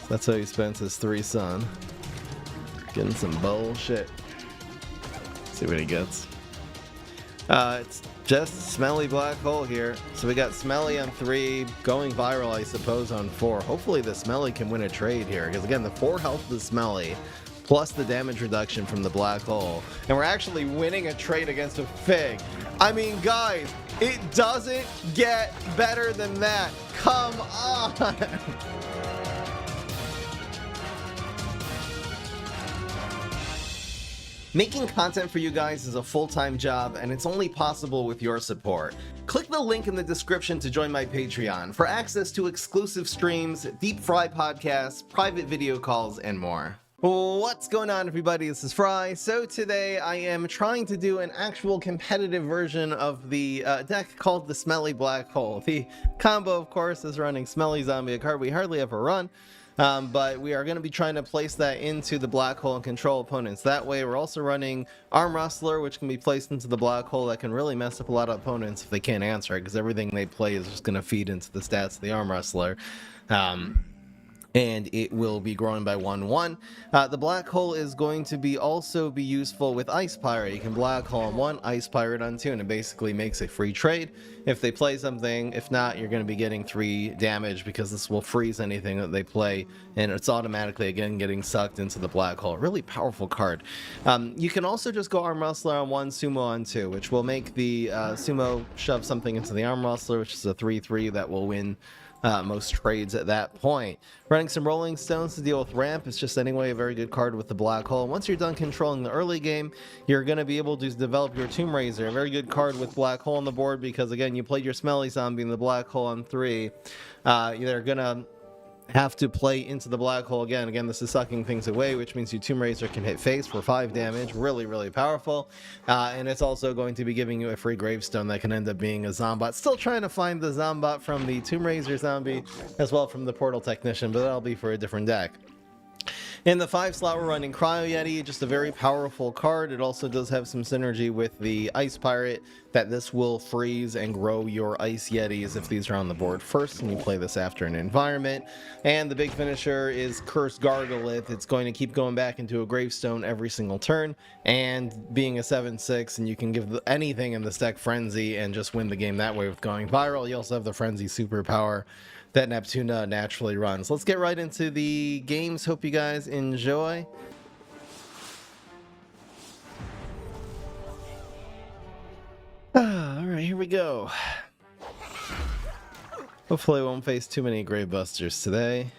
That's how he spends his 3 sun. Getting some bullshit. See what he gets. It's just Smelly Black Hole here. So we got Smelly on 3, going viral, I suppose, on 4. Hopefully the Smelly can win a trade here, because again, the 4 health of the Smelly, plus the damage reduction from the Black Hole, and we're actually winning a trade against a Fig. I mean, guys, it doesn't get better than that. Come on! Making content for you guys is a full-time job, and it's only possible with your support. Click the link in the description to join my Patreon for access to exclusive streams, deep fry podcasts, private video calls, and more. What's going on, everybody? This is Fry. So today I am trying to do an actual competitive version of the deck called the Smelly Black Hole. The combo, of course, is running Smelly Zombie, a card we hardly ever run. But we are going to be trying to place that into the black hole and control opponents. That way, we're also running Arm Wrestler, which can be placed into the black hole. That can really mess up a lot of opponents if they can't answer it, because everything they play is just going to feed into the stats of the Arm Wrestler. And it will be growing by 1/1. The black hole is going to be also be useful with Ice Pirate. You can black hole on 1, Ice Pirate on 2, and it basically makes a free trade if they play something. If not, you're going to be getting 3 damage, because this will freeze anything that they play, and it's automatically again getting sucked into the black hole. Really powerful card. You can also just go Arm Wrestler on 1, Sumo on 2, which will make the Sumo shove something into the Arm Wrestler, which is a 3/3 that will win most trades at that point. Running some Rolling Stones to deal with ramp is just anyway a very good card with the black hole. Once you're done controlling the early game, you're going to be able to develop your Tomb Raiser, a very good card with black hole on the board, because again, you played your Smelly Zombie in the black hole on 3. They're going to have to play into the black hole again. Again, this is sucking things away, which means your Tomb Raiser can hit face for 5 damage. Really, really powerful. And it's also going to be giving you a free gravestone that can end up being a Zombot. Still trying to find the Zombot from the Tomb Raiser zombie, as well from the Portal Technician, but that'll be for a different deck. In the 5 slot, we're running Cryo Yeti, just a very powerful card. It also does have some synergy with the Ice Pirate, that this will freeze and grow your Ice Yetis if these are on the board first, and you play this after an environment. And the big finisher is Cursed Gargolith. It's going to keep going back into a gravestone every single turn, and being a 7/6, and you can give anything in this deck Frenzy and just win the game that way with going viral. You also have the Frenzy superpower that Neptuna naturally runs. Let's get right into the games. Hope you guys enjoy. Alright, here we go. Hopefully I won't face too many Gravebusters today.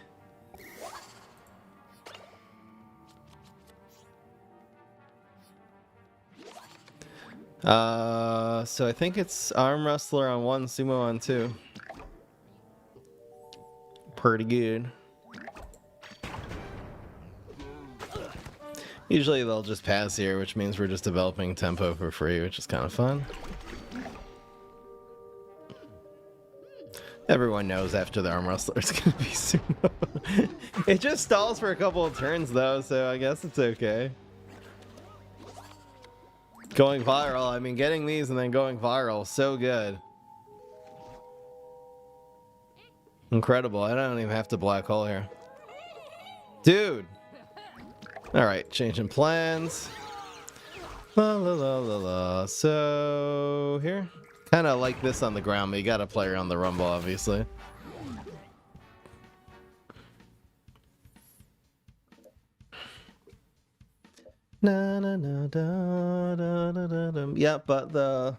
So I think it's Arm Wrestler on 1, Sumo on 2. Pretty good. Usually they'll just pass here, which means we're just developing tempo for free, which is kind of fun. Everyone knows after the Arm Wrestler it's gonna be Sumo. It just stalls for a couple of turns though, so I guess it's okay. Going viral, I mean, getting these and then going viral, so good. Incredible. I don't even have to black hole here. Dude! Alright, changing plans. La la la la la. So, here. Kind of like this on the ground, but you gotta play around the rumble, obviously. Na na na da da da da da. Yep, but the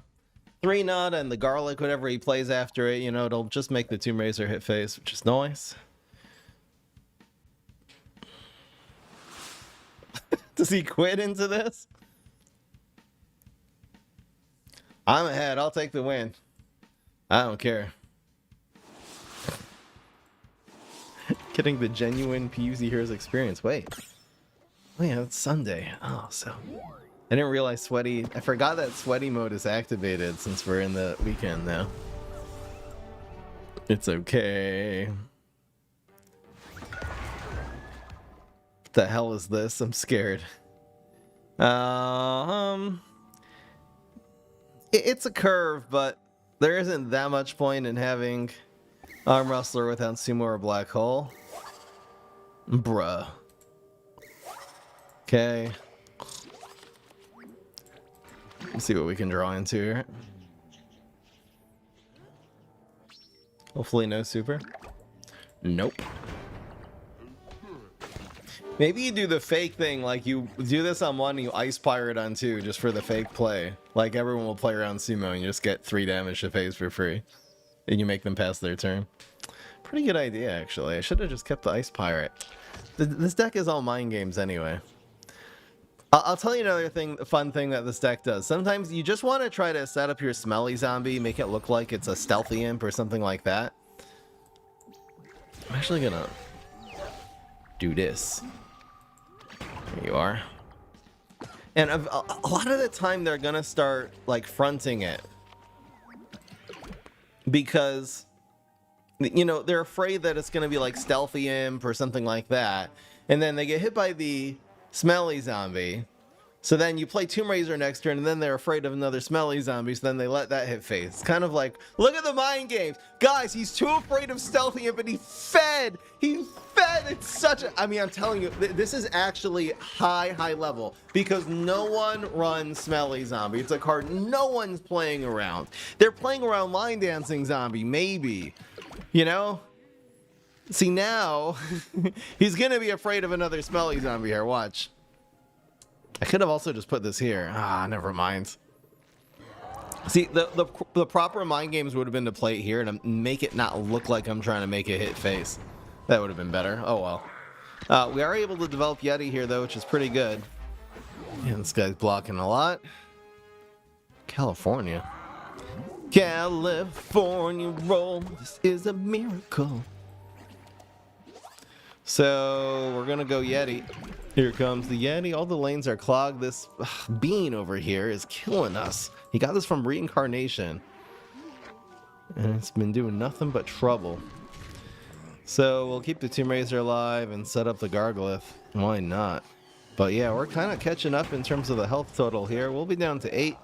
3 nut and the garlic, whatever he plays after it, you know, it'll just make the Tomb Raiser hit face, which is nice. Does he quit into this? I'm ahead. I'll take the win. I don't care. Getting the genuine PUZ Heroes experience. Wait. Oh yeah, it's Sunday. Oh, so... I didn't realize Sweaty... I forgot that Sweaty mode is activated since we're in the weekend now. It's okay. What the hell is this? I'm scared. It's a curve, but there isn't that much point in having Arm Wrestler without Sumo or Black Hole. Bruh. Okay. Let's see what we can draw into here. Hopefully no super. Nope. Maybe you do the fake thing, like you do this on one, you ice pirate on two, just for the fake play. Like everyone will play around sumo and you just get 3 damage to phase for free. And you make them pass their turn. Pretty good idea, actually. I should have just kept the ice pirate. This deck is all mind games anyway. I'll tell you another fun thing that this deck does. Sometimes you just want to try to set up your Smelly zombie, make it look like it's a stealthy imp or something like that. I'm actually gonna do this. There you are. And a lot of the time they're gonna start like fronting it because, you know, they're afraid that it's gonna be like stealthy imp or something like that, and then they get hit by the Smelly zombie. So then you play Tomb Raiser next turn, and then they're afraid of another Smelly zombie, so then they let that hit face. It's kind of like, look at the mind games. Guys, he's too afraid of stealthy imp, and he fed. He fed. It's such a... I mean, I'm telling you, this is actually high level, because no one runs Smelly zombie. It's a card no one's playing around. They're playing around Line Dancing zombie, maybe. You know? See, now, he's going to be afraid of another Smelly zombie here. Watch. I could have also just put this here. Ah, never mind. See, the proper mind games would have been to play it here and make it not look like I'm trying to make it hit face. That would have been better. Oh, well. We are able to develop Yeti here, though, which is pretty good. And this guy's blocking a lot. California. California roll. This is a miracle. So we're gonna go Yeti. Here comes the Yeti. All the lanes are clogged. This bean over here is killing us. He got this from Reincarnation, and it's been doing nothing but trouble. So we'll keep the Tomb Raiser alive and set up the Gargolith. Why not? But yeah, we're kind of catching up in terms of the health total here. We'll be down to 8.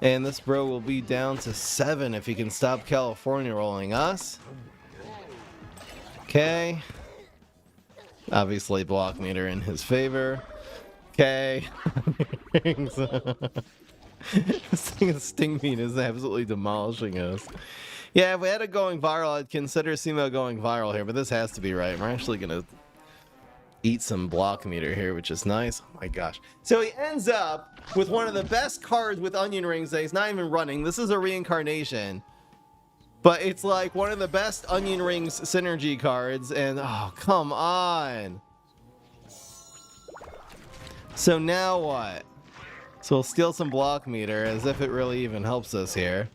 And this bro will be down to 7 if he can stop California rolling us. Okay. Obviously, block meter in his favor. Okay. This thing of Sting Bean is absolutely demolishing us. Yeah, if we had it going viral, I'd consider Sumo going viral here, but this has to be right. We're actually going to eat some block meter here, which is nice. Oh my gosh. So he ends up with one of the best cards with onion rings that he's not even running. This is a Reincarnation. But it's like one of the best Onion Rings synergy cards, and oh, come on. So now what? So we'll steal some block meter, as if it really even helps us here.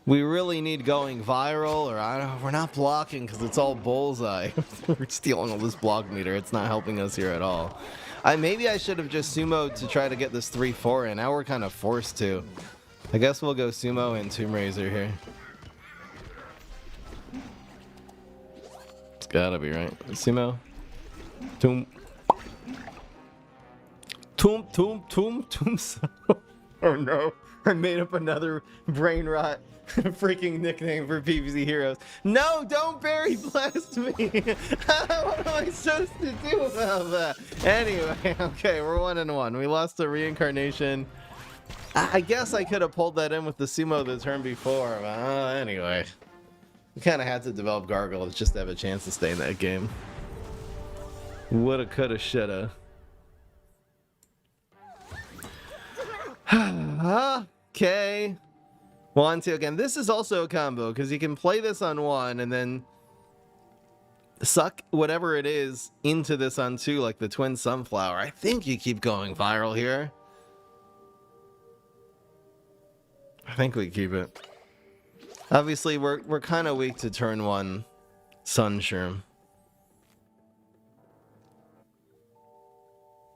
We really need going viral, or we're not blocking because it's all bullseye. We're stealing all this block meter. It's not helping us here at all. Maybe I should have just sumoed to try to get this 3-4 in. Now we're kind of forced to. I guess we'll go sumo and Tomb Raiser here. Gotta be right. Sumo. Tomb. Oh no. I made up another brain rot freaking nickname for PvZ Heroes. No, don't Berry Blast me. What am I supposed to do about that? Anyway, okay, we're 1-1. We lost the Reincarnation. I guess I could have pulled that in with the sumo the turn before, but anyway. We kind of had to develop Gargoyles just to have a chance to stay in that game. Woulda, coulda, shoulda. Okay. 1, 2 again. This is also a combo because you can play this on 1 and then suck whatever it is into this on 2, like the Twin Sunflower. I think you keep going viral here. I think we keep it. Obviously, we're kind of weak to turn 1 Sunshroom.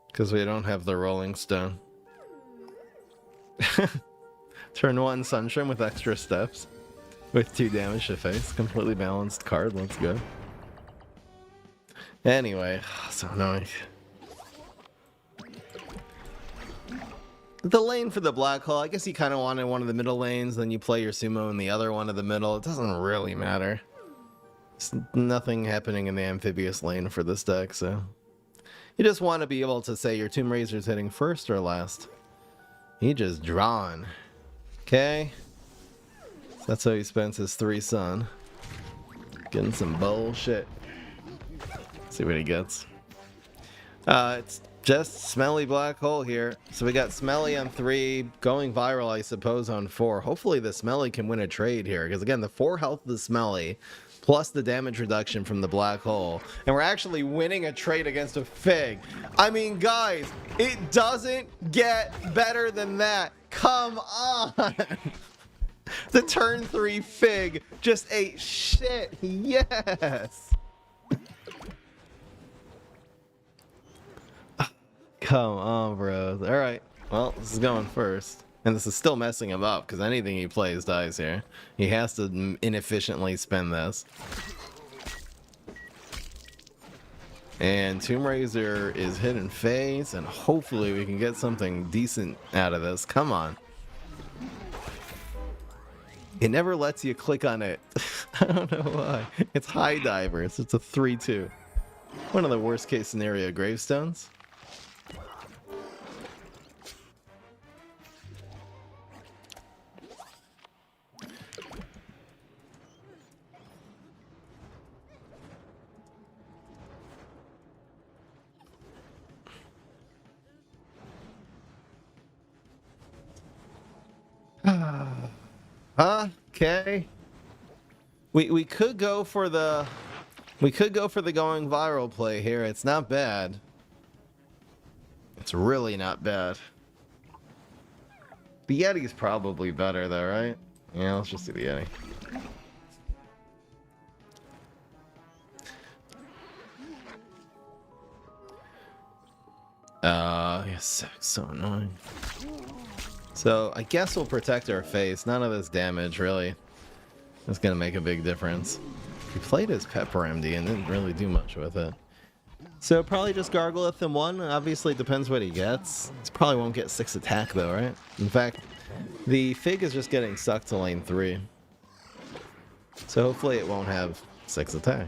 Because we don't have the Rolling Stone. Turn 1 Sunshroom with extra steps. With 2 damage to face. Completely balanced card. Let's go. Anyway, so annoying. The lane for the black hole, I guess you kind of wanted one of the middle lanes, then you play your sumo in the other one of the middle. It doesn't really matter. There's nothing happening in the amphibious lane for this deck, so... You just want to be able to say your Tomb Razor's hitting first or last. He just drawn. Okay. So that's how he spends his 3 sun. Getting some bullshit. See what he gets. It's just Smelly Black Hole here. So we got Smelly on 3, going viral, I suppose, on 4. Hopefully the Smelly can win a trade here, because again, the 4 health of the Smelly, plus the damage reduction from the Black Hole, and we're actually winning a trade against a Fig. I mean, guys, it doesn't get better than that. Come on! The turn 3 Fig just ate shit. Yes! Come on, bro. Alright. Well, this is going first. And this is still messing him up, because anything he plays dies here. He has to inefficiently spend this. And Tomb Razor is hitting phase, and hopefully we can get something decent out of this. Come on. It never lets you click on it. I don't know why. It's High Divers. It's a 3-2. One of the worst case scenario gravestones. Okay. We could go for the going viral play here. It's not bad. It's really not bad. The Yeti's probably better though, right? Yeah, let's just do the Yeti. Yes, so annoying. So I guess we'll protect our face. None of this damage really is gonna make a big difference. He played his Pepper MD and didn't really do much with it. So probably just Gargolith in 1. Obviously it depends what he gets. He probably won't get 6 attack though, right? In fact, the Fig is just getting sucked to lane 3. So hopefully it won't have 6 attack.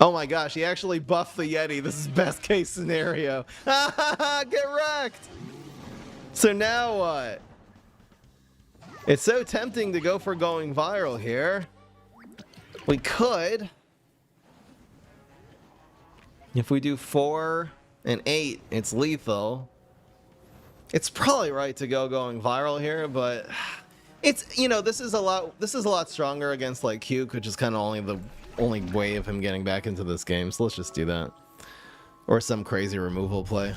Oh my gosh, he actually buffed the Yeti. This is best case scenario. Get wrecked! So now what? It's so tempting to go for going viral here. We could. If we do 4 and 8, it's lethal. It's probably right to go going viral here, but it's, you know, this is a lot stronger against like Q, which is kind of the only way of him getting back into this game. So let's just do that. Or some crazy removal play.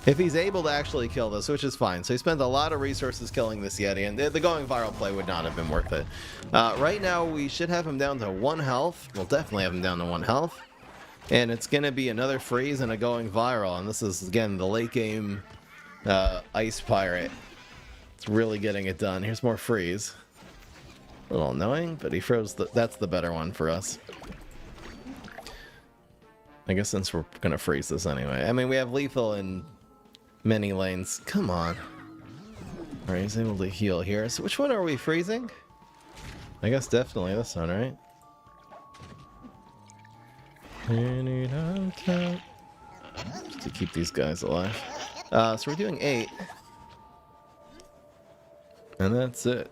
If he's able to actually kill this, which is fine. So he spent a lot of resources killing this Yeti, and the going viral play would not have been worth it. Right now, we should have him down to 1 health. We'll definitely have him down to 1 health. And it's going to be another freeze and a going viral. And this is, again, the late game Ice Pirate. It's really getting it done. Here's more freeze. A little annoying, but he froze. That's the better one for us. I guess since we're going to freeze this anyway. I mean, we have lethal in many lanes. Come on. Alright, he's able to heal here. So which one are we freezing? I guess definitely this one, right? Just to keep these guys alive. So we're doing 8. And that's it.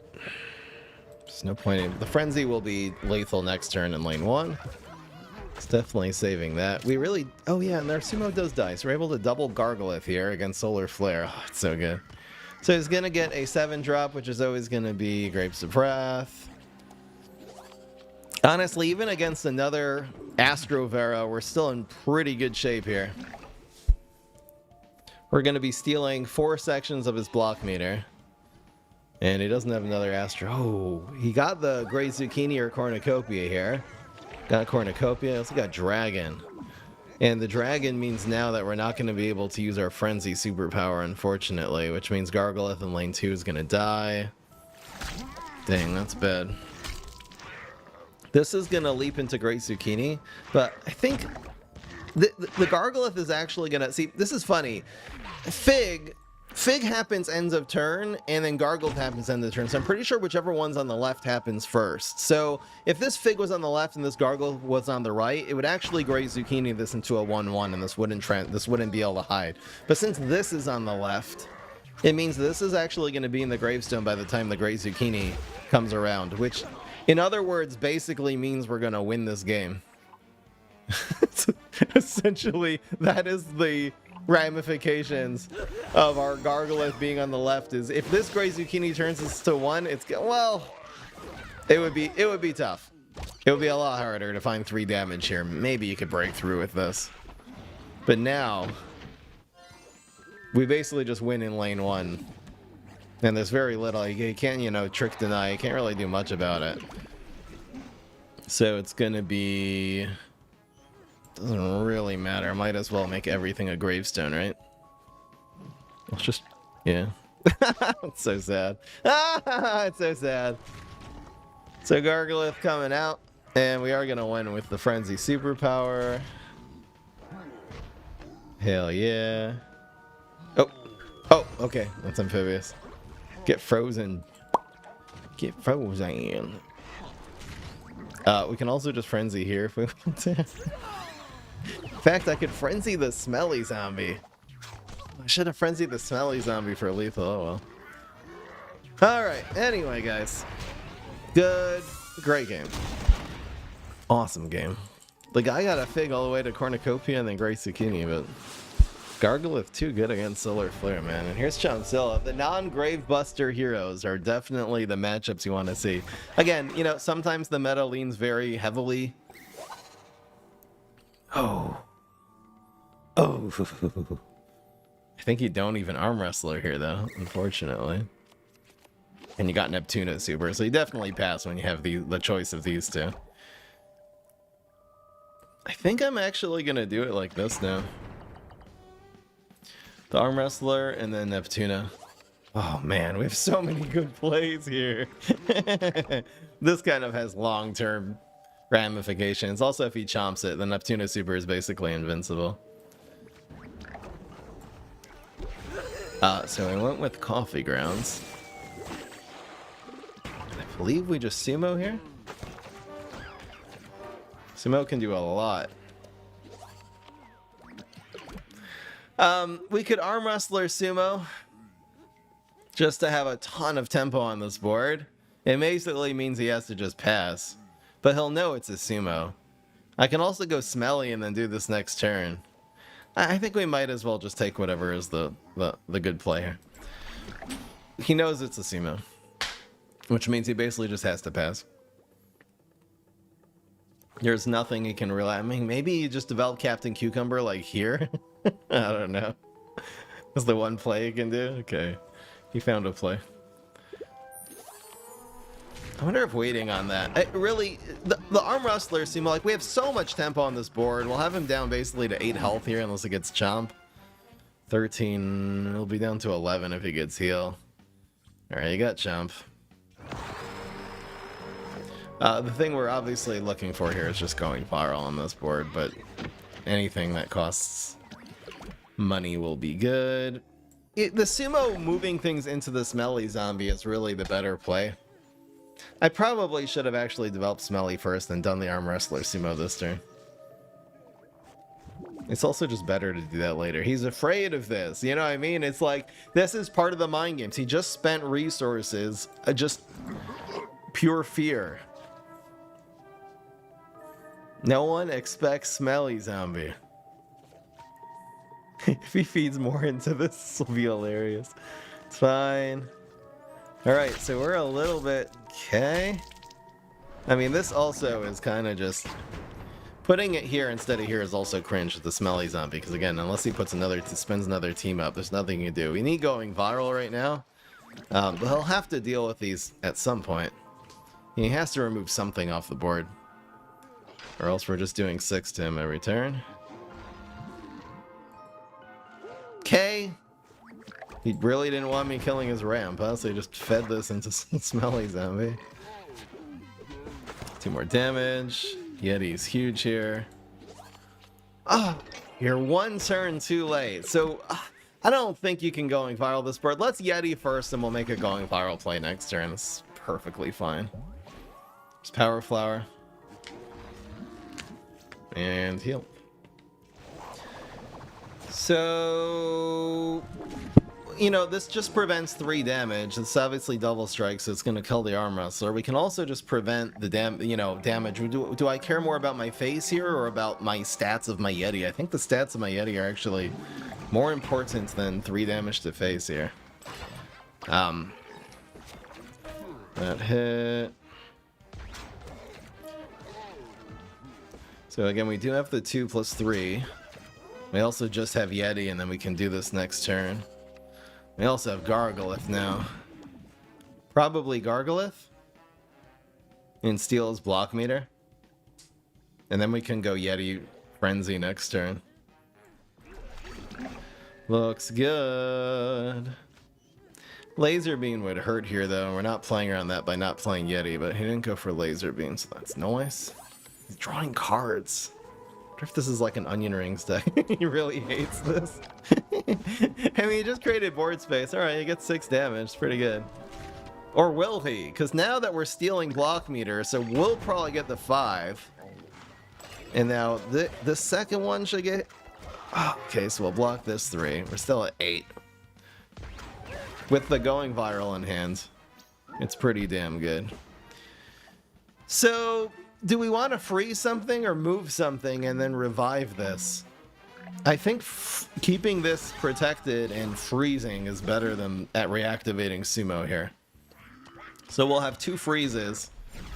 There's no point in... The Frenzy will be lethal next turn in lane 1. It's definitely saving that. We really... Oh yeah, and their Sumo does die, so we're able to double Gargolith here against Solar Flare. Oh, it's so good. So he's going to get a 7-drop, which is always going to be Grapes of Wrath. Honestly, even against another Astro Vera, we're still in pretty good shape here. We're going to be stealing 4 sections of his block meter. And he doesn't have another Astro. Oh, he got the Great Zucchini or Cornucopia here. Got Cornucopia, also got Dragon. And the Dragon means now that we're not going to be able to use our Frenzy superpower, unfortunately, which means Gargolith in lane 2 is going to die. Dang, that's bad. This is going to leap into Great Zucchini, but I think the Gargolith is actually going to... See, this is funny. Fig Fig happens end of turn, and then Gargled happens end of turn. So I'm pretty sure whichever one's on the left happens first. So if this Fig was on the left and this Gargle was on the right, it would actually Great Zucchini this into a 1/1, and this wouldn't be able to hide. But since this is on the left, it means this is actually going to be in the gravestone by the time the Great Zucchini comes around, which, in other words, basically means we're going to win this game. Essentially, that is the ramifications of our Gargolith being on the left. Is if this Great Zucchini turns this to 1, it's, well, it would be tough. It would be a lot harder to find 3 damage here. Maybe you could break through with this, but now we basically just win in lane 1, and there's very little you can't, you know, trick deny. You can't really do much about it. So it's gonna be, doesn't really matter. Might as well make everything a gravestone, right? Let's just, yeah. It's so sad. It's so sad. So Gargolith coming out, and we are gonna win with the Frenzy superpower. Hell yeah. Oh, okay. That's amphibious. Get frozen. Get frozen. We can also just Frenzy here if we want to. In fact, I could Frenzy the Smelly zombie. I should have Frenzied the Smelly zombie for lethal. Oh well. Alright, anyway, guys. Good. Great game. Awesome game. The guy got a Fig all the way to Cornucopia and then Great Zucchini, but Gargolith too good against Solar Flare, man. And here's Chomzilla. The non-Grave Buster heroes are definitely the matchups you want to see. Again, you know, sometimes the meta leans very heavily. Oh. I think you don't even Arm Wrestler here, though, unfortunately. And you got Neptuna super, so you definitely pass when you have the choice of these two. I think I'm actually going to do it like this now. The Arm Wrestler and then Neptuna. Oh man, we have so many good plays here. This kind of has long-term ramifications. Also, if he chomps it, the Neptuna super is basically invincible. So I went with Coffee Grounds. I believe we just Sumo here. Sumo can do a lot. We could Arm Wrestler Sumo just to have a ton of tempo on this board. It basically means he has to just pass, but he'll know it's a Sumo. I can also go Smelly and then do this next turn. I think we might as well just take whatever is the good play here. He knows it's a Sumo, which means he basically just has to pass. There's nothing he can rely. I mean, maybe he just develop Captain Cucumber like here. I don't know. That's the one play he can do? Okay. He found a play. I wonder if waiting on that. Really, the Arm Wrestler seem like we have so much tempo on this board. We'll have him down basically to 8 health here unless it gets Chomp. 13. He'll be down to 11 if he gets heal. Alright, you got Chomp. The thing we're obviously looking for here is just going viral on this board, but anything that costs money will be good. The Sumo moving things into the Smelly zombie is really the better play. I probably should have actually developed Smelly first and done the Arm Wrestler Sumo this turn. It's also just better to do that later. He's afraid of this, you know what I mean? It's like, this is part of the mind games. He just spent resources, just pure fear. No one expects Smelly zombie. If he feeds more into this, this will be hilarious. It's fine. Alright, so we're a little bit... Okay. I mean, this also is kind of just... Putting it here instead of here is also cringe with the Smelly zombie, because again, unless he puts spends another team up, there's nothing you can do. We need going viral right now, but he'll have to deal with these at some point. He has to remove something off the board, or else we're just doing 6 to him every turn. Okay. He really didn't want me killing his ramp, huh? So he just fed this into Smelly zombie. 2 more damage. Yeti's huge here. Ah, you're 1 turn too late. So I don't think you can going viral this bird. Let's Yeti first and we'll make a going viral play next turn. It's perfectly fine. Just Power Flower. And heal. So, you know, this just prevents 3 damage. It's obviously double strike, so it's going to kill the arm wrestler. We can also just prevent the damage. Do I care more about my face here or about my stats of my Yeti? I think the stats of my Yeti are actually more important than 3 damage to face here. That hit. So again, we do have the 2 plus 3. We also just have Yeti, and then we can do this next turn. We also have Gargalith now. Probably Gargalith. And steal his block meter. And then we can go Yeti Frenzy next turn. Looks good. Laser Beam would hurt here, though. We're not playing around that by not playing Yeti, but he didn't go for Laser Beam, so that's nice. He's drawing cards. I wonder if this is like an Onion Rings deck. He really hates this. I mean, he just created board space. Alright, he gets 6 damage. It's pretty good. Or will he? Because now that we're stealing block meter, so we'll probably get the 5. And now the second one should get... Oh, okay, so we'll block this 3. We're still at 8. With the going viral in hand. It's pretty damn good. So... do we want to freeze something or move something and then revive this? I think keeping this protected and freezing is better than at reactivating Sumo here. So we'll have 2 freezes.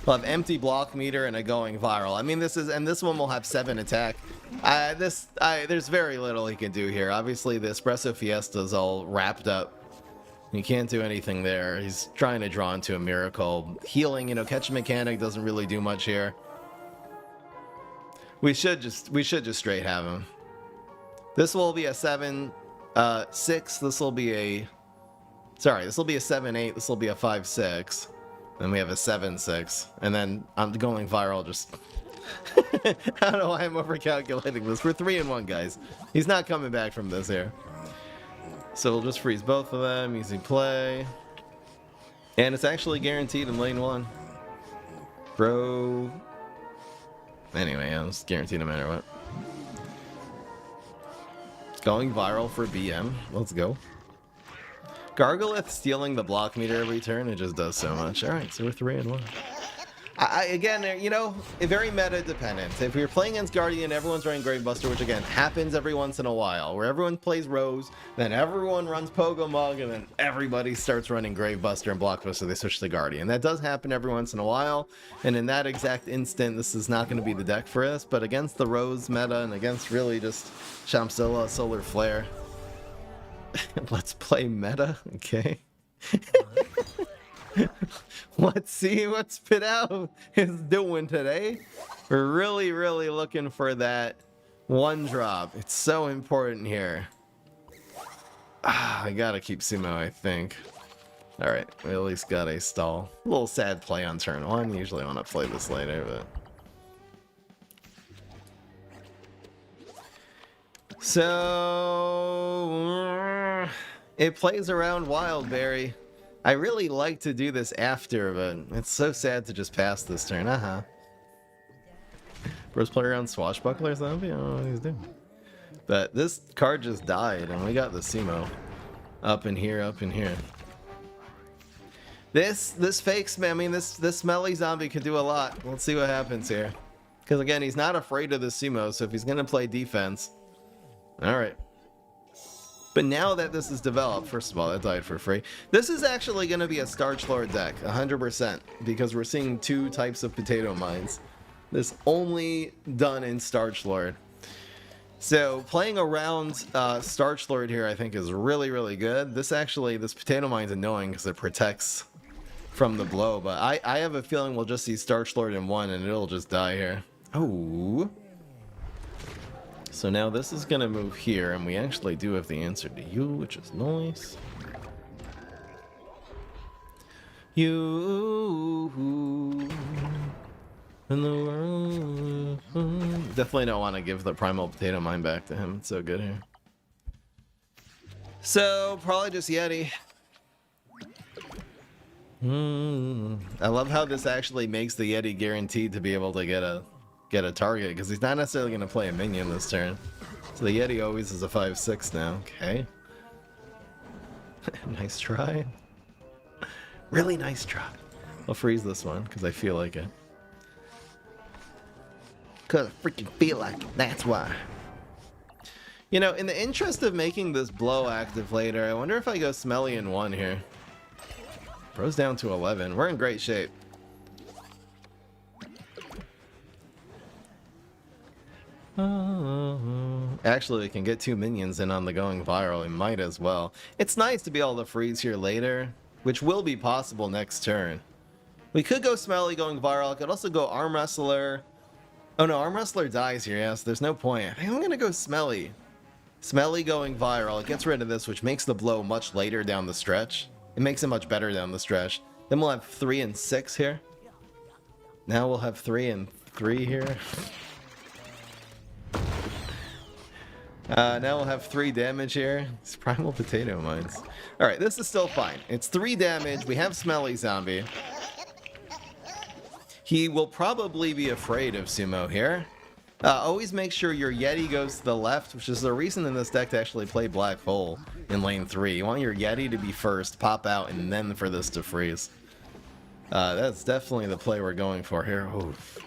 We'll have empty block meter and a going viral. I mean, this one will have 7 attack. There's very little he can do here. Obviously, the Espresso Fiesta is all wrapped up. You can't do anything there. He's trying to draw into a miracle. Healing, you know, Catch Mechanic doesn't really do much here. We should just straight have him. This will be a 7-6. This will be a... sorry, this will be a 7-8. This will be a 5-6. Then we have a 7-6. And then I'm going viral just... I don't know why I'm overcalculating this. We're 3-1, guys. He's not coming back from this here. So we'll just freeze both of them, easy play. And it's actually guaranteed in lane 1. Bro. Anyway, yeah, it's guaranteed no matter what. Going viral for BM. Let's go. Gargalith stealing the block meter every turn, it just does so much. Alright, so we're 3-1. Again, you know, very meta dependent. If you're playing against Guardian, everyone's running Gravebuster, which again happens every once in a while, where everyone plays Rose, then everyone runs Pogomog, and then everybody starts running Gravebuster and Blockbuster. They switch to Guardian. That does happen every once in a while, and in that exact instant, this is not going to be the deck for us. But against the Rose meta and against really just Shamsilla, Solar Flare, let's play meta, okay? Let's see what Spit Out is doing today. We're really, really looking for that 1-drop. It's so important here. I gotta keep Sumo, I think. Alright, we at least got a stall. A little sad play on turn 1. Usually I want to play this later, but... so... it plays around Wildberry. I really like to do this after, but it's so sad to just pass this turn. First player on Swashbuckler Zombie? I don't know what he's doing. But this card just died, and we got the Sumo. Up in here, up in here. This fakes, man. I mean, this Smelly Zombie can do a lot. Let's see what happens here. Because again, he's not afraid of the Sumo, so if he's going to play defense... alright. But now that this is developed, first of all, that died for free. This is actually going to be a Starch Lord deck, 100%, because we're seeing 2 types of potato mines. This only done in Starch Lord. So playing around Starch Lord here, I think, is really, really good. This potato mine's annoying because it protects from the blow, but I have a feeling we'll just see Starch Lord in 1 and it'll just die here. Oh. So now this is going to move here, and we actually do have the answer to you, which is nice. You in the world. Definitely don't want to give the Primal Potato Mine back to him. It's so good here. So, probably just Yeti. I love how this actually makes the Yeti guaranteed to be able to get a target, because he's not necessarily going to play a minion this turn. So the Yeti always is a 5/6 now. Okay. Nice try. Really nice try. I'll freeze this one, because I feel like it. Because I freaking feel like it, that's why. You know, in the interest of making this blow active later, I wonder if I go Smelly in 1 here. Bro's down to 11. We're in great shape. Actually, we can get 2 minions in on the going viral. We might as well. It's nice to be able to freeze here later, which will be possible next turn. We could go Smelly going viral. I could also go Arm Wrestler. Oh no, Arm Wrestler dies here, yes. There's no point. I think I'm going to go Smelly. Smelly going viral. It gets rid of this, which makes the blow much later down the stretch. It makes it much better down the stretch. Then we'll have 3 and 6 here. Now we'll have 3 and 3 here. Now we'll have 3 damage here. It's Primal Potato Mines. Alright, this is still fine. It's 3 damage. We have Smelly Zombie. He will probably be afraid of Sumo here. Always make sure your Yeti goes to the left, which is the reason in this deck to actually play Black Hole in lane 3. You want your Yeti to be first, pop out, and then for this to freeze. That's definitely the play we're going for here. Oof.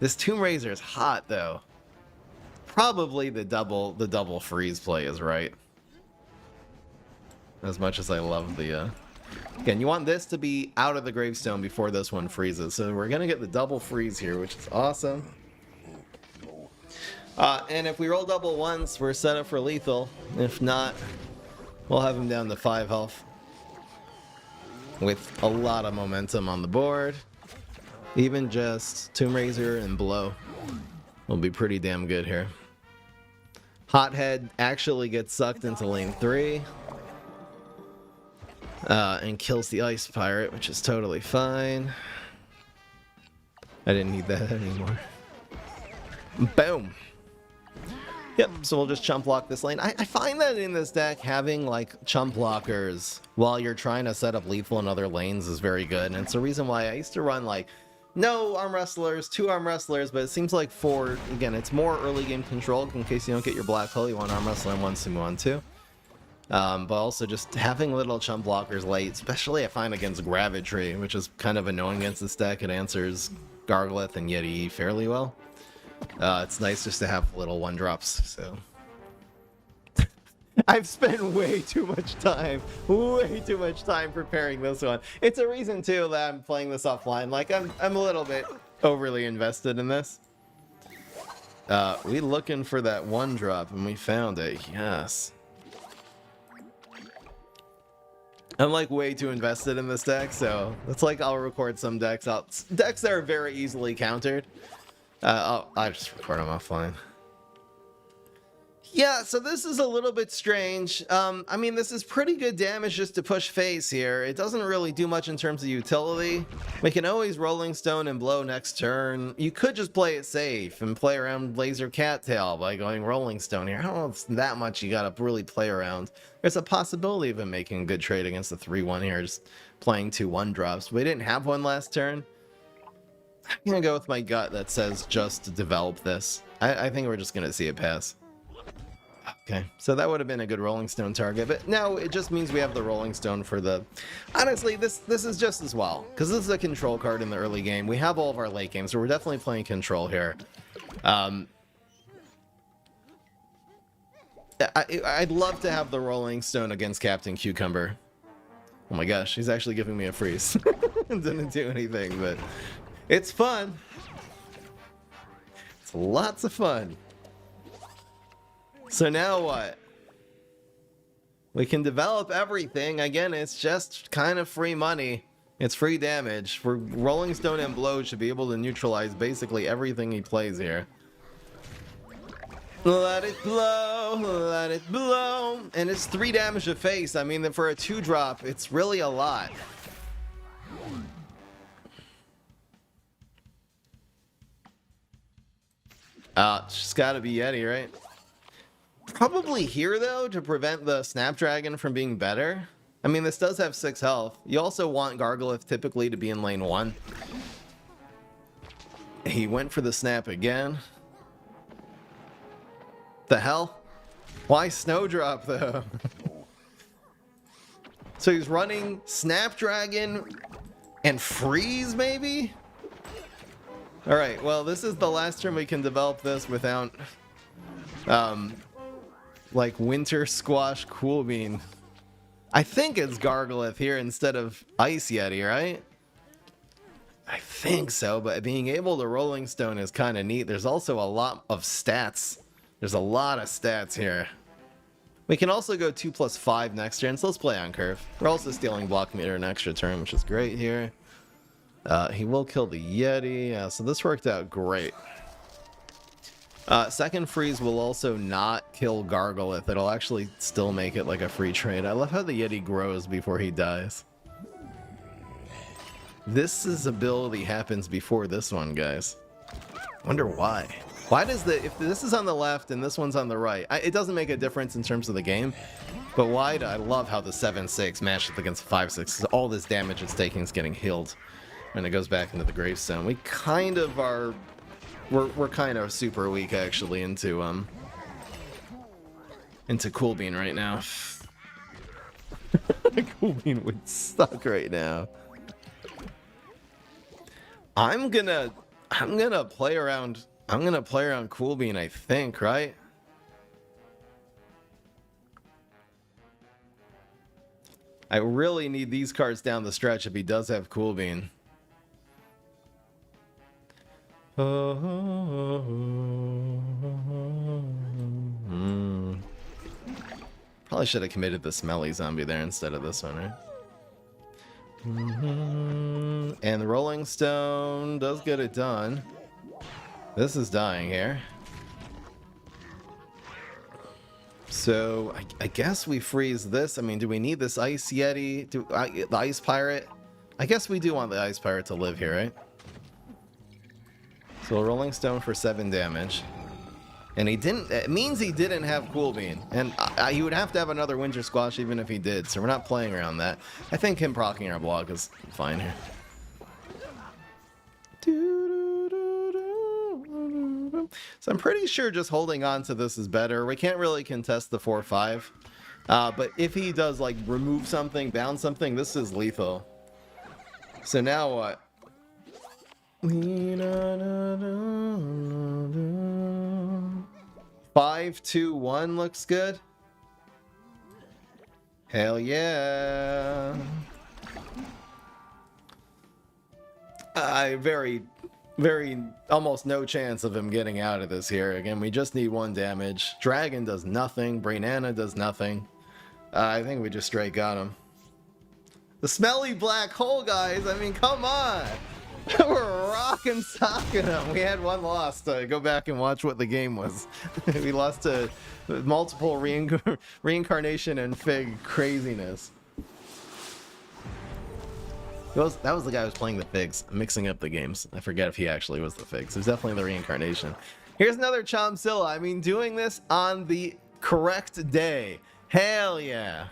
This Tomb Raiser is hot, though. Probably the double freeze play is right. As much as I love the... Again, you want this to be out of the gravestone before this one freezes. So we're going to get the double freeze here, which is awesome. And if we roll double once, we're set up for lethal. If not, we'll have him down to 5 health. With a lot of momentum on the board. Even just Tomb Raiser and Blow will be pretty damn good here. Hothead actually gets sucked into lane 3. And kills the Ice Pirate, which is totally fine. I didn't need that anymore. Boom! Yep, so we'll just chump block this lane. I find that in this deck, having like chump blockers while you're trying to set up lethal in other lanes is very good. And it's the reason why I used to run like no arm wrestlers, 2 arm wrestlers, but it seems like 4, again, it's more early game control in case you don't get your black hole. You want arm wrestler and 1 sumo on 2. But also just having little chump blockers late, especially I find against Gravitry, which is kind of annoying against this deck. It answers Gargleth and Yeti fairly well. It's nice just to have little 1-drops, so... I've spent way too much time preparing this one. It's a reason, too, that I'm playing this offline. Like, I'm a little bit overly invested in this. We looking for that 1-drop, and we found it, yes. I'm like way too invested in this deck, so it's like I'll record some decks out. Decks that are very easily countered. I'll just record them offline. Yeah, so this is a little bit strange. I mean, this is pretty good damage just to push face here. It doesn't really do much in terms of utility. We can always Rolling Stone and Blow next turn. You could just play it safe and play around Laser Cattail by going Rolling Stone here. I don't know if it's that much you gotta really play around. There's a possibility of him making a good trade against the 3-1 here, just playing 2 1-drops. We didn't have one last turn. I'm gonna go with my gut that says just to develop this. I think we're just gonna see it pass. Okay, so that would have been a good Rolling Stone target, but now it just means we have the Rolling Stone for the... Honestly, this is just as well, because this is a control card in the early game. We have all of our late games, so we're definitely playing control here. I'd love to have the Rolling Stone against Captain Cucumber. Oh my gosh, he's actually giving me a freeze. Didn't do anything, but it's fun. It's lots of fun. So now what? We can develop everything. Again, it's just kind of free money. It's free damage. For Rolling Stone and Blow should be able to neutralize basically everything he plays here. Let it blow, let it blow. And it's 3 damage to face. I mean, for a 2-drop, it's really a lot. It's just gotta be Yeti, right? Probably here, though, to prevent the Snapdragon from being better. I mean, this does have 6 health. You also want Gargolith typically to be in lane 1. He went for the snap again. The hell? Why Snowdrop, though? So he's running Snapdragon and Freeze, maybe? Alright, well, this is the last turn we can develop this without, like, Winter Squash Cool Bean. I think it's Gargolith here instead of Ice Yeti, right? I think so, but being able to Rolling Stone is kind of neat. There's also a lot of stats. There's a lot of stats here. We can also go 2+5 next turn, so let's play on curve. We're also stealing Block Meter an extra turn, which is great here. He will kill the Yeti, yeah, so this worked out great. Second freeze will also not kill Gargolith. It'll actually still make it like a free trade. I love how the Yeti grows before he dies. This ability happens before this one, guys. Wonder why. Why does if this is on the left and this one's on the right, it doesn't make a difference in terms of the game, but why do I love how the 7-6 matched up against 5-6, all this damage it's taking is getting healed when it goes back into the gravestone. We kind of are, we're kind of super weak actually into Cool Bean right now. Cool Bean would suck right now. I'm gonna play around. I'm gonna play around Cool Bean, I think, right? I really need these cards down the stretch if he does have Cool Bean. Probably should have committed the Smelly zombie there instead of this one, right? And the Rolling Stone does get it done. This is dying here. So I guess we freeze this. I mean, do we need this Ice Yeti? The Ice Pirate? I guess we do want the Ice Pirate to live here, right? So a Rolling Stone for 7 damage. And he didn't, it means he didn't have Cool Bean. And he would have to have another Winter Squash even if he did, so we're not playing around that. I think him proccing our block is fine here. So I'm pretty sure just holding on to this is better. We can't really contest the 4-5. But if he does like remove something, bounce something, this is lethal. So now what? 5-2-1 looks good. Hell yeah. Very almost no chance of him getting out of this here. Again, we just need 1 damage. Dragon does nothing. Brainana does nothing. I think we just straight got him. The Smelly Black Hole, guys. I mean, come on. We're rocking socking them. We had 1 loss. Go back and watch what the game was. We lost to multiple reincarnation and Fig craziness. That was the guy who was playing the Figs. I'm mixing up the games. I forget if he actually was the Figs. It was definitely the reincarnation. Here's another Chomzilla. I mean, doing this on the correct day. Hell yeah.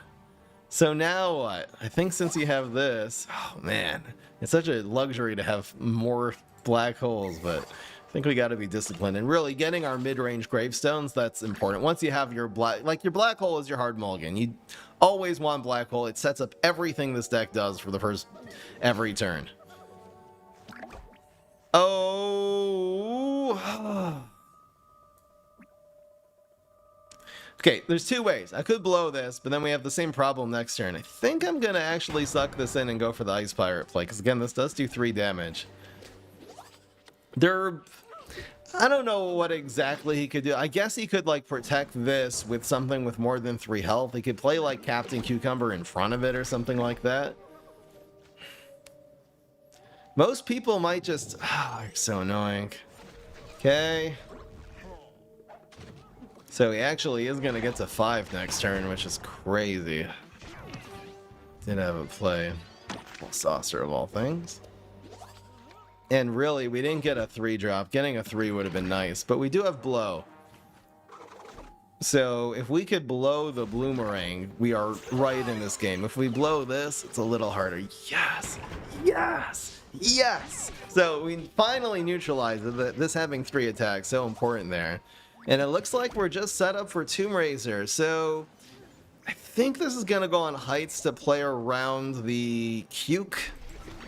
So now what? I think since you have this, oh man, it's such a luxury to have more black holes, but I think we got to be disciplined and really getting our mid-range gravestones. That's important. Once you have your your black hole is your hard mulligan. You always want black hole. It sets up everything this deck does for the first every turn. Oh. Okay, there's 2 ways. I could blow this, but then we have the same problem next turn. I think I'm going to actually suck this in and go for the Ice Pirate play, because again, this does do 3 damage. I don't know what exactly he could do. I guess he could, like, protect this with something with more than 3 health. He could play, like, Captain Cucumber in front of it or something like that. Most people might just... Oh, you're so annoying. Okay. So he actually is going to get to 5 next turn, which is crazy. Did have a play. Saucer of all things. And really, we didn't get a 3 drop. Getting a 3 would have been nice, but we do have blow. So if we could blow the Bloomerang, we are right in this game. If we blow this, it's a little harder. Yes! Yes! Yes! So we finally neutralized it. This having 3 attacks, so important there. And it looks like we're just set up for Tomb Raiser. So I think this is going to go on Heights to play around the Cuke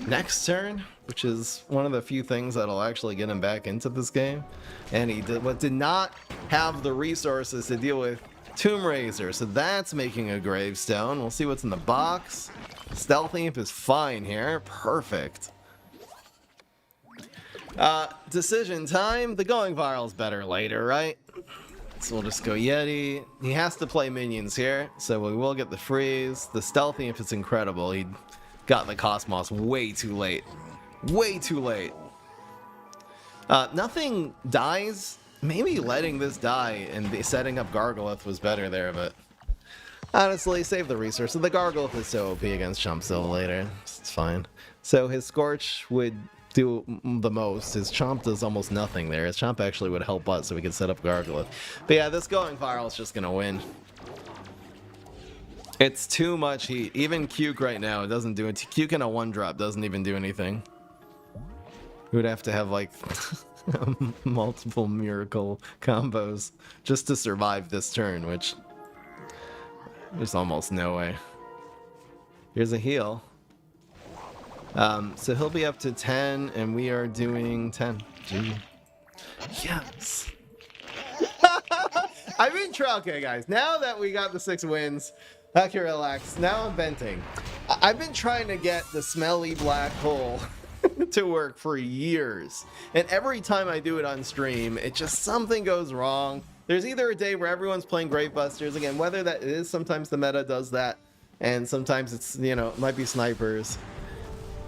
next turn, which is one of the few things that'll actually get him back into this game. And he did not have the resources to deal with Tomb Raiser, so that's making a gravestone. We'll see what's in the box. Stealthy Imp is fine here. Perfect. Decision time. The going viral is better later, right? So we'll just go Yeti. He has to play minions here, so we will get the freeze. The Stealthy Imp is incredible. He got the Cosmos way too late. Way too late. Nothing dies. Maybe letting this die and setting up Gargolith was better there, but honestly, save the resource. The Gargolith is so OP against Chomp later. It's fine. So his Scorch would do the most. His Chomp does almost nothing there. His Chomp actually would help us so we could set up Gargolith. But yeah, this going viral is just gonna win. It's too much heat. Even Cuke right now, it doesn't do it. Cuke in a 1-drop doesn't even do anything. We would have to have like multiple miracle combos just to survive this turn, which there's almost no way. Here's a heal. So he'll be up to 10 and we are doing 10. Gee. Yes. I've been trying. Okay, guys, now that we got the 6 wins, I can relax. Now I'm venting. I've been trying to get the Smelly black hole to work for years, and every time I do it on stream, it just something goes wrong. There's either a day where everyone's playing Gravebusters again, whether that is sometimes the meta does that, and sometimes it's, you know, it might be snipers.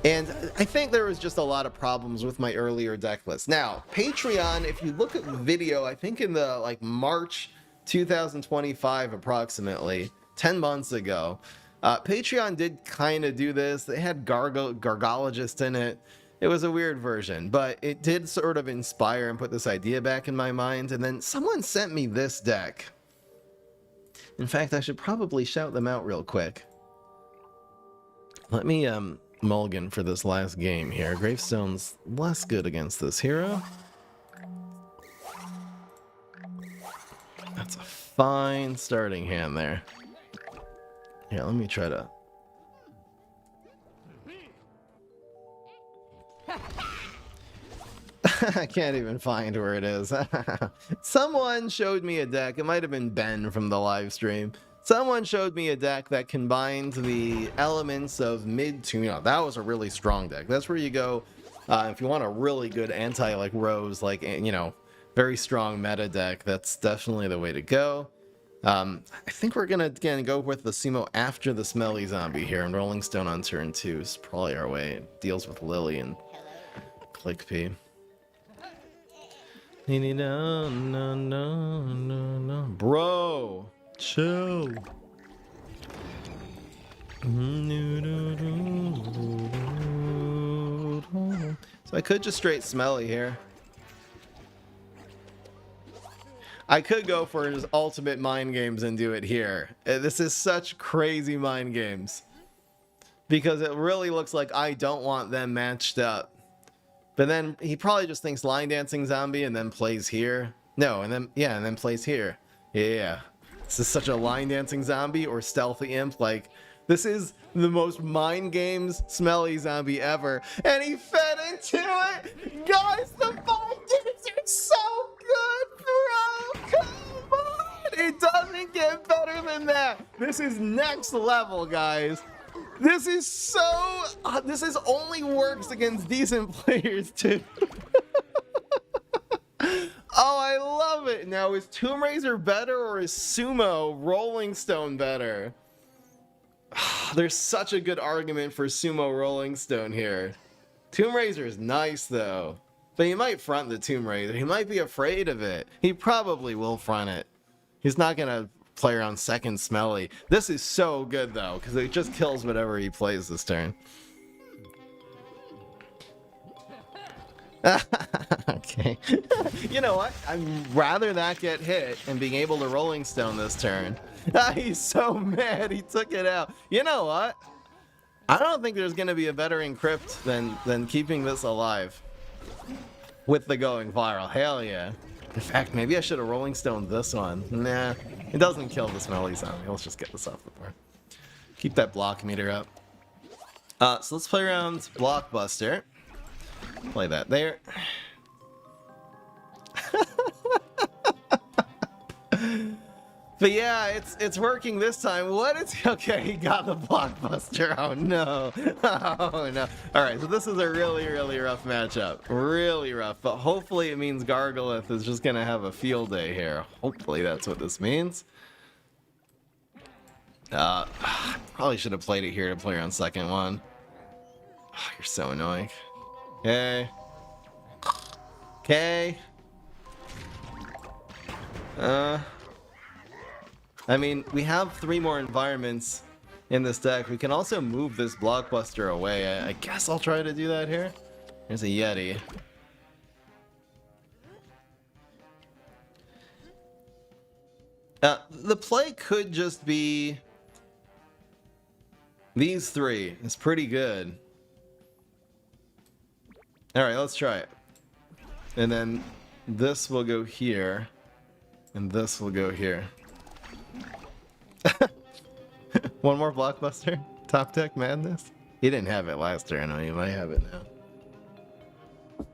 And I think there was just a lot of problems with my earlier deck list. Now, Patreon, if you look at the video, I think in the like March 2025 approximately, 10 months ago, Patreon did kind of do this. They had Gargologist in it. It was a weird version, but it did sort of inspire and put this idea back in my mind. And then someone sent me this deck. In fact, I should probably shout them out real quick. Let me mulligan for this last game here. Gravestone's less good against this hero. That's a fine starting hand there. Here, let me try to... I can't even find where it is. Someone showed me a deck. It might have been Ben from the live stream. Someone showed me a deck that combined the elements of Neptuna. That was a really strong deck. That's where you go if you want a really good anti, like, Rose, like, you know, very strong meta deck. That's definitely the way to go. I think we're gonna again go with the Sumo after the Smelly zombie here, and Rolling Stone on turn 2 is probably our way. It deals with Lily and Click P. No, no, no, no, no. Bro, chill. So I could just straight Smelly here. I could go for his ultimate mind games and do it here. This is such crazy mind games. Because it really looks like I don't want them matched up. But then he probably just thinks line dancing zombie and then plays here. No, and then, yeah, and then plays here. Yeah. This is such a line dancing zombie or stealthy imp. Like, this is the most mind games Smelly zombie ever. And he fed into it. Guys, the mind games are so good, bro. Come on. It doesn't get better than that. This is next level, guys. This is so... this is only works against decent players, too. Oh, I love it. Now, is Tomb Raiser better or is Sumo Rolling Stone better? There's such a good argument for Sumo Rolling Stone here. Tomb Raiser is nice, though. But he might front the Tomb Raiser. He might be afraid of it. He probably will front it. He's not going to play around second Smelly. This is so good, though, because it just kills whatever he plays this turn. Okay. You know what? I'd rather that get hit and being able to Rolling Stone this turn. He's so mad he took it out. You know what? I don't think there's going to be a better encrypt than keeping this alive. With the going viral. Hell yeah. In fact, maybe I should have Rolling Stoned this one. Nah, it doesn't kill the Smelly zombie. Let's just get this off the board. Keep that block meter up. So let's play around Blockbuster. Play that there. But yeah, it's working this time. What is... Okay, he got the Blockbuster. Oh no. Oh no. Alright, so this is a really, really rough matchup. Really rough. But hopefully it means Gargolith is just going to have a field day here. Hopefully that's what this means. Probably should have played it here to play around second one. Oh, you're so annoying. Okay. Okay. I mean, we have 3 more environments in this deck. We can also move this Blockbuster away. I guess I'll try to do that here. There's a Yeti. The play could just be these 3. It's pretty good. Alright, let's try it. And then this will go here. And this will go here. One more Blockbuster? Top deck madness? He didn't have it last turn, though. He might have it now.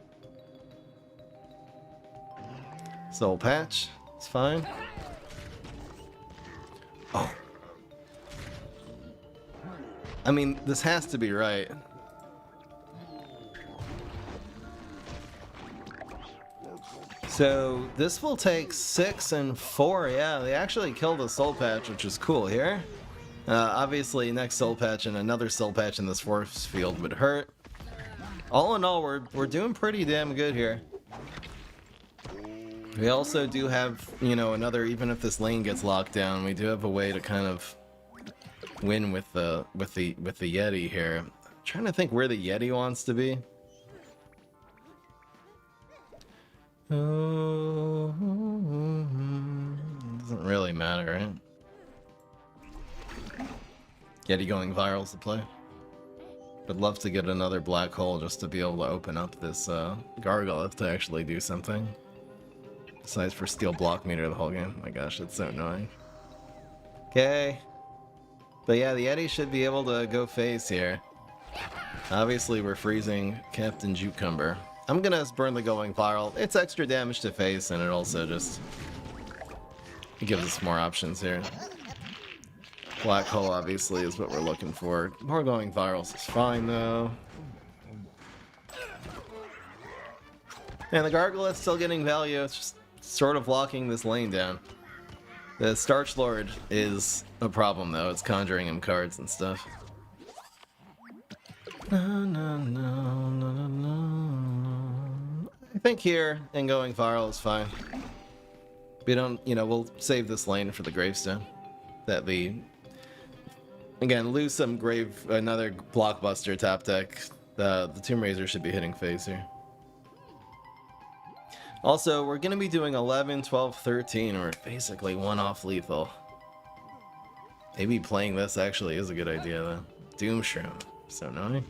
Soul Patch. It's fine. Oh. I mean, this has to be right. So this will take 6 and 4. Yeah, they actually killed a Soul Patch, which is cool here. Obviously, next Soul Patch and another Soul Patch in this force field would hurt. All in all, we're doing pretty damn good here. We also do have, you know, another. Even if this lane gets locked down, we do have a way to kind of win with the Yeti here. I'm trying to think where the Yeti wants to be. Doesn't really matter, right? Yeti going viral is the play. Would love to get another black hole just to be able to open up this Gargolith to actually do something. Besides for steal block meter the whole game. My gosh, it's so annoying. Okay. But yeah, the Yeti should be able to go face here. Obviously, we're freezing Captain Cucumber. I'm gonna burn the going viral. It's extra damage to face, and it also just gives us more options here. Black hole obviously is what we're looking for. More going virals is fine though. And the Gargolith's still getting value. It's just sort of locking this lane down. The Starch Lord is a problem though. It's conjuring him cards and stuff. No, no, no, no, no, no. I think here and going viral is fine. We don't, you know, we'll save this lane for the gravestone. That the again lose some another Blockbuster top deck. The Tomb Raiser should be hitting face here. Also, we're going to be doing 11, 12, 13, or basically one off lethal. Maybe playing this actually is a good idea though. Doom Shroom. So annoying.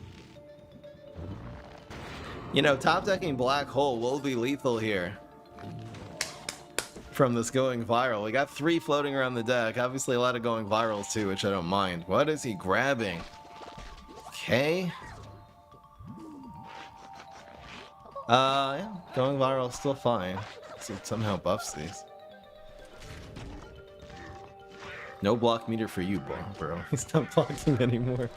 You know, top decking Black Hole will be lethal here. From this going viral. We got 3 floating around the deck. Obviously a lot of going virals too, which I don't mind. What is he grabbing? Okay. Yeah, going viral is still fine. So it somehow buffs these. No block meter for you, bro. He's not blocking anymore.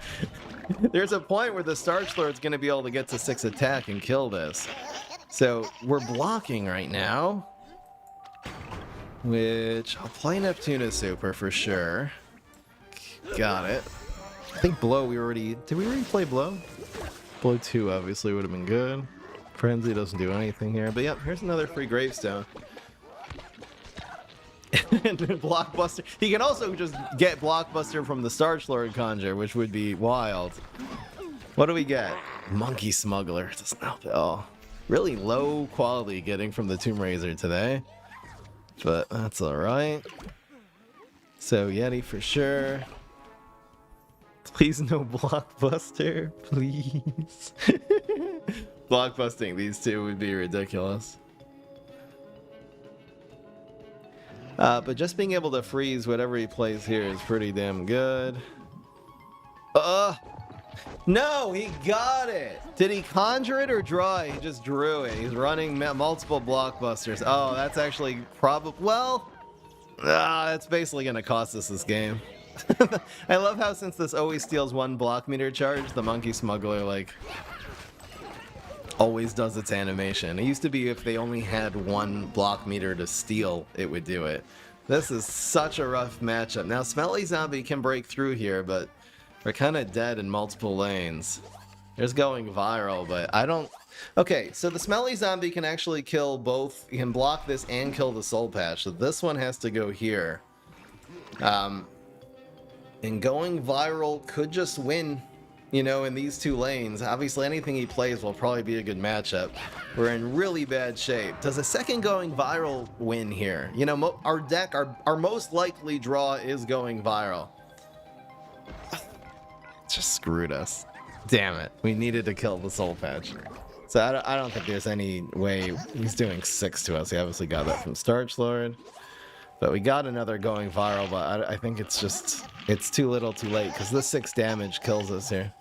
There's a point where the Starch Lord's gonna be able to get to 6 attack and kill this. So we're blocking right now. Which I'll play Neptuna Super for sure. Got it. I think Blow we already... Did we already play Blow? Blow 2 obviously would have been good. Frenzy doesn't do anything here. But yep, here's another free gravestone. And then Blockbuster. He can also just get Blockbuster from the Starch Lord Conjure, which would be wild. What do we get? Monkey Smuggler. Doesn't help at all. Really low quality getting from the Tomb Raiser today. But that's alright. So Yeti for sure. Please no blockbuster, please. Blockbusting these two would be ridiculous. But just being able to freeze whatever he plays here is pretty damn good. No, he got it. Did he conjure it or draw it? He just drew it. He's running multiple blockbusters. Oh, that's actually probably, well, that's basically going to cost us this game. I love how since this always steals 1 block meter charge, the monkey smuggler, like, always does its animation. It used to be if they only had 1 block meter to steal, it would do it. This is such a rough matchup. Now, Smelly Zombie can break through here, but we're kind of dead in multiple lanes. There's going viral, but I don't... Okay, so the Smelly Zombie can actually kill both. He can block this and kill the Soul Patch. So this one has to go here. And going viral could just win, you know, in these 2 lanes. Obviously, anything he plays will probably be a good matchup. We're in really bad shape. Does a second going viral win here? You know, our deck, our most likely draw is going viral. Just screwed us. Damn it. We needed to kill the Soul Patch. So I don't think there's any way he's doing 6 to us. He obviously got that from Starch Lord. But we got another going viral, but I think it's just, it's too little too late because this 6 damage kills us here.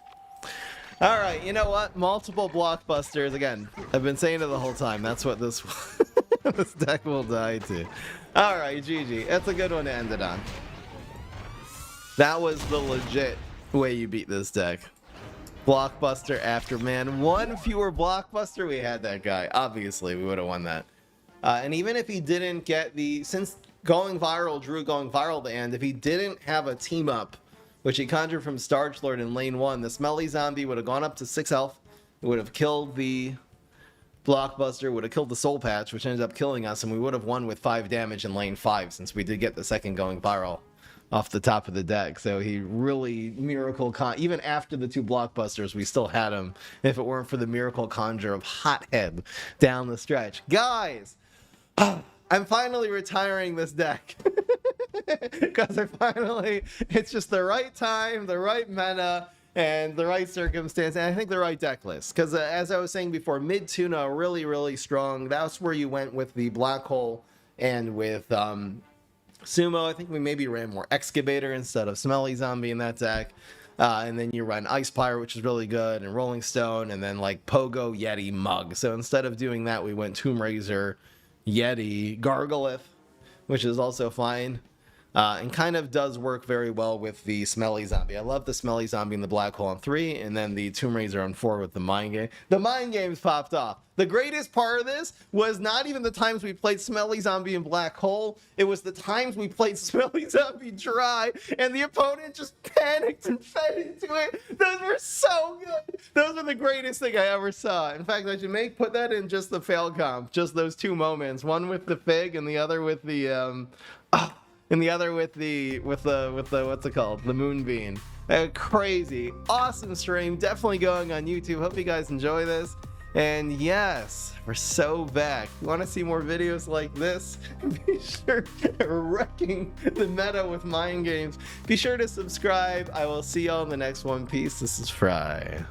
Alright, you know what? Multiple blockbusters. Again, I've been saying it the whole time. That's what this, this deck will die to. Alright, GG. That's a good one to end it on. That was the legit way you beat this deck. Blockbuster Afterman. 1 fewer blockbuster, we had that guy. Obviously, we would have won that. And even if he didn't get the... Since going viral drew going viral to end, if he didn't have a team up, which he conjured from Starch Lord in lane 1, the Smelly Zombie would have gone up to 6 health. It would have killed the blockbuster, would have killed the Soul Patch, which ended up killing us, and we would have won with 5 damage in lane 5, since we did get the second going viral off the top of the deck. So he really even after the 2 blockbusters, we still had him if it weren't for the miracle conjure of Hothead down the stretch. Guys, I'm finally retiring this deck. Because it's just the right time, the right meta, and the right circumstance, and I think the right deck list. Because as I was saying before, mid-tuna really, really strong. That's where you went with the Black Hole and with Sumo. I think we maybe ran more Excavator instead of Smelly Zombie in that deck. And then you run Ice Pyre, which is really good, and Rolling Stone, and then like Pogo, Yeti, M.U.G. So instead of doing that, we went Tomb Raiser, Yeti, Gargalith, which is also fine. And kind of does work very well with the Smelly Zombie. I love the Smelly Zombie in the Black Hole on 3, and then the Tomb Raiser on 4 with the Mind Game. The Mind Games popped off. The greatest part of this was not even the times we played Smelly Zombie and Black Hole. It was the times we played Smelly Zombie dry, and the opponent just panicked and fed into it. Those were so good. Those were the greatest thing I ever saw. In fact, I should put that in just the fail comp. Just those 2 moments. One with the Fig, and the other with the and the other with the what's it called? The Moonbeam. Crazy, awesome stream. Definitely going on YouTube. Hope you guys enjoy this. And yes, we're so back. If you want to see more videos like this, be sure wrecking the meta with Mind Games. Be sure to subscribe. I will see y'all in the next one. Peace. This is Fry.